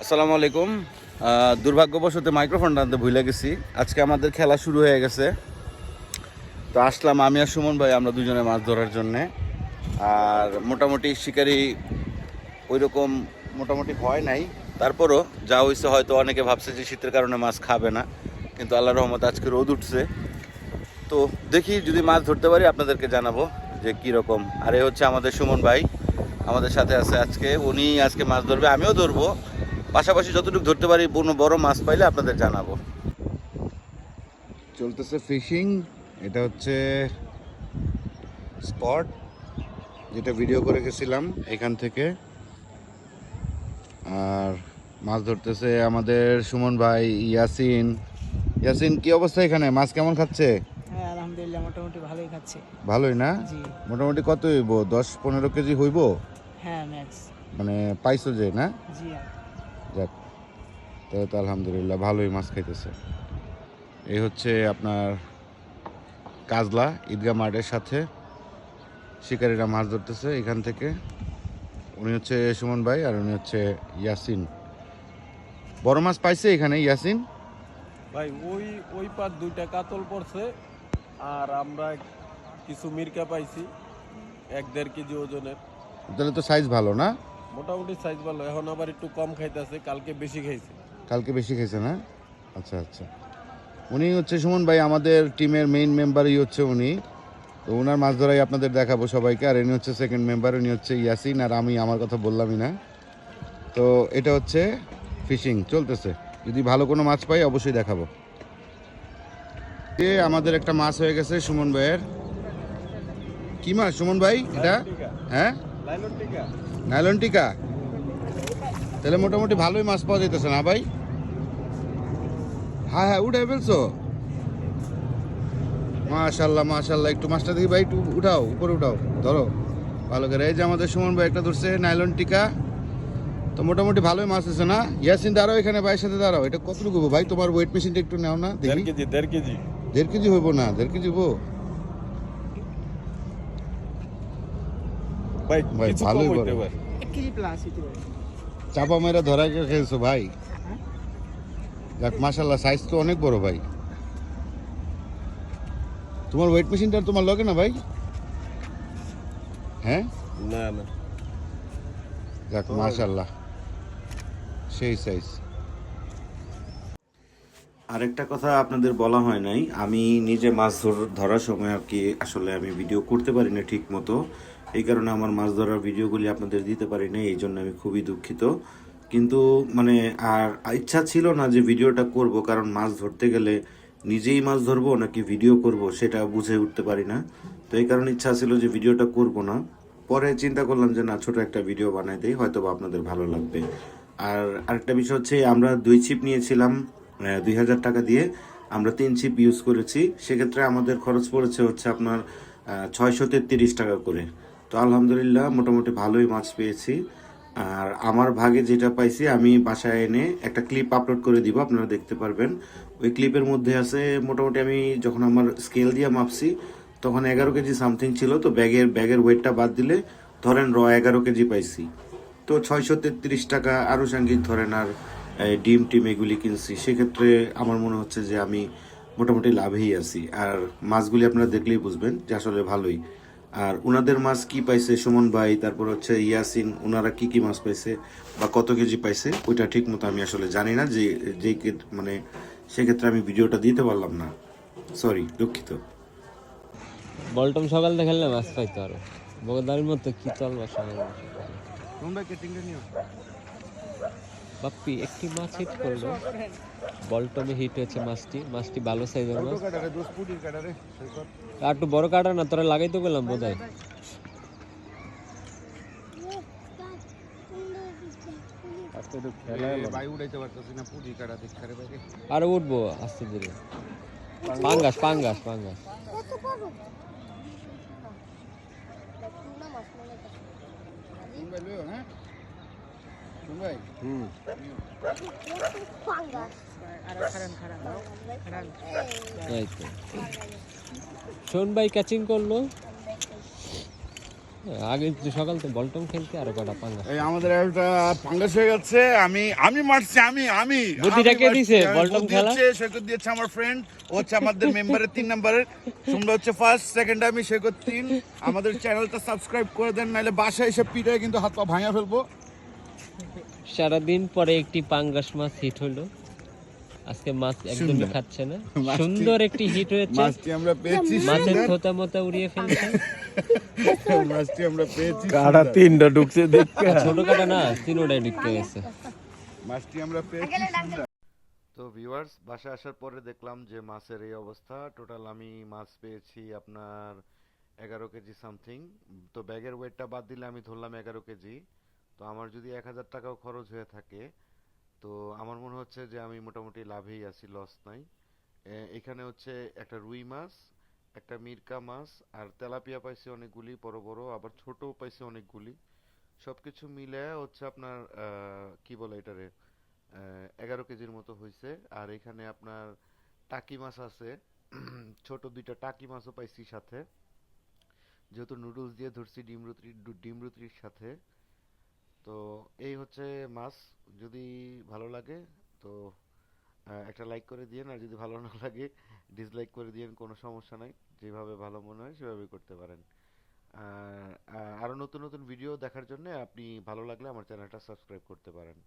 আসসালামু আলাইকুম। দুর্ভাগ্যবশত মাইক্রোফোনটা আনতে ভুলে গেছি। আজকে আমাদের খেলা শুরু হয়ে গেছে, তো আসলাম আমি আর সুমন ভাই, আমরা দুজনে মাছ ধরার জন্যে। আর মোটামুটি শিকারি ওই রকম মোটামুটি হয় নাই, তারপরও যা হয়েছে হয়তো অনেকে ভাবছে যে শীতের কারণে মাছ খাবে না, কিন্তু আল্লাহর রহমতে আজকে রোদ উঠছে। তো দেখি যদি মাছ ধরতে পারি আপনাদেরকে জানাবো যে কীরকম। আর এ হচ্ছে আমাদের সুমন ভাই, আমাদের সাথে আছে আজকে। উনি আজকে মাছ ধরবে, আমিও ধরবো, পাশাপাশি যতটুকু ধরতে পারি কোনো বড় মাছ পাইলে আপনাদের জানাবো। চলতেছে ফিশিং। এটা হচ্ছে স্পট যেটা ভিডিও করে গেছিলাম এখান থেকে। আর মাছ ধরতেছে আমাদের সুমন ভাই, ইয়াসিন। ইয়াসিন, কি অবস্থা এখানে? মাছ কেমন খাচ্ছে? হ্যাঁ, আলহামদুলিল্লাহ মোটামুটি ভালোই খাচ্ছে। ভালোই না? জি। মোটামুটি কত হইব? 10-15 কেজি হইব? হ্যাঁ, ম্যাক্স। মানে পাইছো যে না? জি। যাক, তাহলে তো আলহামদুলিল্লাহ ভালোই মাছ খাইতেছে। এই হচ্ছে আপনার কাজলা ঈদগাহ মাঠের সাথে শিকারীরা মাছ ধরতেছে এখান থেকে। উনি হচ্ছে সুমন ভাই আর উনি হচ্ছে ইয়াসিন। বড় মাছ পাইছে এখানে ইয়াসিন? ভাই ওই ওই পার দুইটা কাতল পড়ছে, আর আমরা কিছু মিরকা পাইছি 1-1.5 কেজি ওজনের। তাহলে তো সাইজ ভালো না? মোটামুটি সাইজ ভালো, এখন আবার একটু কম খাইতেছে, কালকে বেশি খাইছে। কালকে বেশি খেয়েছে না? আচ্ছা আচ্ছা। উনি হচ্ছে সুমন ভাই, আমাদের টিমের মেইন মেম্বারই হচ্ছে উনি। তো ওনার মাছ ধরাই আপনাদের দেখাবো সবাইকে। আর ইনি হচ্ছে সেকেন্ড মেম্বার, উনি হচ্ছে ইয়াসিন। আর আমি আমার কথা বললামই না। তো এটা হচ্ছে ফিশিং চলতেছে, যদি ভালো কোনো মাছ পাই অবশ্যই দেখাবো। আমাদের একটা মাছ হয়ে গেছে সুমন ভাইয়ের। কি মাছ সুমন ভাই এটা? হ্যাঁ, লাইলন টিকা। নাইলন টিকা। তাহলে মোটামুটি ভালোই মাছ পাওয়া যাইতেছে না ভাই? হ্যাঁ হ্যাঁ, উঠে ফেলছো? মাশাল্লাহ মাশাল্লাহ। একটু মাছটা দেখি ভাই, একটু উঠাও, উপরে উঠাও, ধরো ভালো করে। এই যে আমাদের সুমন ভাই একটা ধরছে নাইলন টিকা। তো মোটামুটি ভালোই মাছ আছে না? ইয়াসিন দাঁড়াও এখানে, ভাইয়ের সাথে দাঁড়াও। এটা কতটুকু হবো ভাই? তোমার ওয়েট মেশিনটা একটু নাও না দেখি। 1.5 কেজি। 1.5 কেজি হইব না? 1.5 কেজি হবো ভাই ভাই? কিছু ভালোই কম বড়। হইতে পারে। 1 কেজি প্লাস হইতে পারে। চাপা মেরা ধরাই খেয়েছো ভাই। যাক মাশাল্লাহ, সাইজ তো অনেক বড় ভাই। তোমার ওয়েট মেশিনটা তোমার লগে না ভাই? হ্যাঁ, না না, যাক মাশাল্লাহ, সেই সাইজ। আরেকটা কথা আপনাদের বলা হয় নাই, আমি নিজে মাছ ধরার সময় আর কি আসলে আমি ভিডিও করতে পারি না ঠিক মতো। এই কারণে আমার মাছ ধরার ভিডিওগুলি আপনাদের দিতে পারি না, এই জন্য আমি খুবই দুঃখিত। কিন্তু মানে আর ইচ্ছা ছিল না যে ভিডিওটা করব, কারণ মাছ ধরতে গেলে নিজেই মাছ ধরবো নাকি ভিডিও করব সেটা বুঝে উঠতে পারি না। তো এই কারণে ইচ্ছা ছিল যে ভিডিওটা করব না। পরে চিন্তা করলাম যে না, ছোট একটা ভিডিও বানাই দেই, হয়তো বা আপনাদের ভালো লাগবে। আর আরেকটা বিষয় হচ্ছে, আমরা 2 ছিপ নিয়েছিলাম 2,000 টাকা দিয়ে। আমরা 3 ছিপ ইউজ করেছি, সেক্ষেত্রে আমাদের খরচ পড়েছে হচ্ছে আপনার 633 টাকা করে। তো আলহামদুলিল্লাহ মোটামুটি ভালোই মাছ পেয়েছি। আর আমার ভাগে যেটা পাইছি আমি বাসায় এনে একটা ক্লিপ আপলোড করে দিব, আপনারা দেখতে পারবেন। ওই ক্লিপের মধ্যে আছে মোটামুটি আমি যখন আমার স্কেল দিয়ে মাপছি তখন 11 কেজি সামথিং ছিল। তো ব্যাগের ওয়েটটা বাদ দিলে ধরেন 11 কেজি পাইছি। তো 633 টাকা আনুষঙ্গিক ধরেন। আর ডিম টিম এগুলি কিনছি, সেক্ষেত্রে আমার মনে হচ্ছে যে আমি মোটামুটি লাভেই আছি। আর মাছগুলি আপনারা দেখলেই বুঝবেন যে আসলে ভালোই। আর ওনাদের মাছ কি পাইছে সুমন ভাই, তারপর হচ্ছে ইয়াসিন, ওনারা কি কি মাছ পাইছে বা কত কেজি পাইছে ওইটা ঠিক মতো আমি আসলে জানি না, যে মানে সেক্ষেত্রে আমি ভিডিওটা দিতে পারলাম না, সরি, দুঃখিত। বলটম সকাল থেকে খেললে মাছ পাইতো আরো বগদারির মতো কি চলবা সকাল বাপ্পি একটি মাছ হিট করলো। বলটমে হিট হয়েছে মাছটি ভালো সাইজের মাছ। আর একটু বড় কাটা না, তোরা লাগাইতে গেলাম বোধ হয়। আর উঠবো আস্তে ধীরে। পাঙ্গাস পাঙ্গাস পাঙ্গাস। এই তো শোন ভাই ক্যাচিং করলো। আগে তো সকাল থেকে বলটম খেলতে আরো কটা পাঙ্গা। এই আমাদের একটা পাঙ্গাস হয়ে গেছে। আমি মারছি, আমি বুদ্ধিটা কে দিছে বলটম খেলা? সৈকত দিয়েছে আমার ফ্রেন্ড, ও হচ্ছে আমাদের মেম্বারের 3 নম্বরের, সুমরা হচ্ছে ফার্স্ট, সেকেন্ড আমি, সৈকত 3। আমাদের চ্যানেলটা সাবস্ক্রাইব করে দেন, নাহলে বাসায় এসে পিটায় কিন্তু হাত পা ভাঙা ফেলবো। সারাদিন পরে একটি পাঙ্গাস মাছ হিট হলো। আজকে মাছ একদমই সুন্দর। খাচ্ছে না, মাছটি- সুন্দর একটি হিট হয়েছে। মাছটি আমরা পেয়েছি, মাছের সুন্দর। থোতা মোতা উড়িয়ে ফেলছে। মাছটি আমরা পেয়েছি, কাটা সুন্দর। 3টা ঢুকছে দেখতে। ছোট কাটা না, তিনোটাই ঢুকতে গেছে। মাছটি আমরা পেয়েছি, সুন্দর। তো ভিউয়ার্স, বাসায় আসার পরে দেখলাম যে মাছের এই অবস্থা। টোটাল আমি মাছ পেয়েছি আপনার 11 কেজি সামথিং। তো ব্যাগের ওয়েটটা বাদ দিলে আমি ধরলাম 11 কেজি। তো আমার যদি 1000 টাকাও খরচ হয়ে থাকে, তো আমার মনে হচ্ছে যে আমি মোটামুটি লাভেই আছি, লস নাই। এখানে হচ্ছে একটা রুই মাছ, একটা মিরকা মাছ, আর তেলাপিয়া পাইছি অনেকগুলি বড় বড়, আবার ছোটও পাইছি অনেকগুলি। সবকিছু মিলে হচ্ছে আপনার কি বলে এটারে 11 কেজির মতো হয়েছে। আর এখানে আপনার টাকি মাছ আছে, ছোট 2টা টাকি মাছও পাইছি সাথে, যেহেতু নুডলস দিয়ে ধরছি ডিমরুতির সাথে। তো এই হচ্ছে মাছ। যদি ভালো লাগে তো একটা লাইক করে দিয়েন, আর যদি ভালো না লাগে ডিসলাইক করে দিয়েন, কোনো সমস্যা নাই। যেভাবে ভালো মনে হয় সেভাবে করতে পারেন। আর আরও নতুন নতুন ভিডিও দেখার জন্য আপনি ভালো লাগলে আমার চ্যানেলটা সাবস্ক্রাইব করতে পারেন।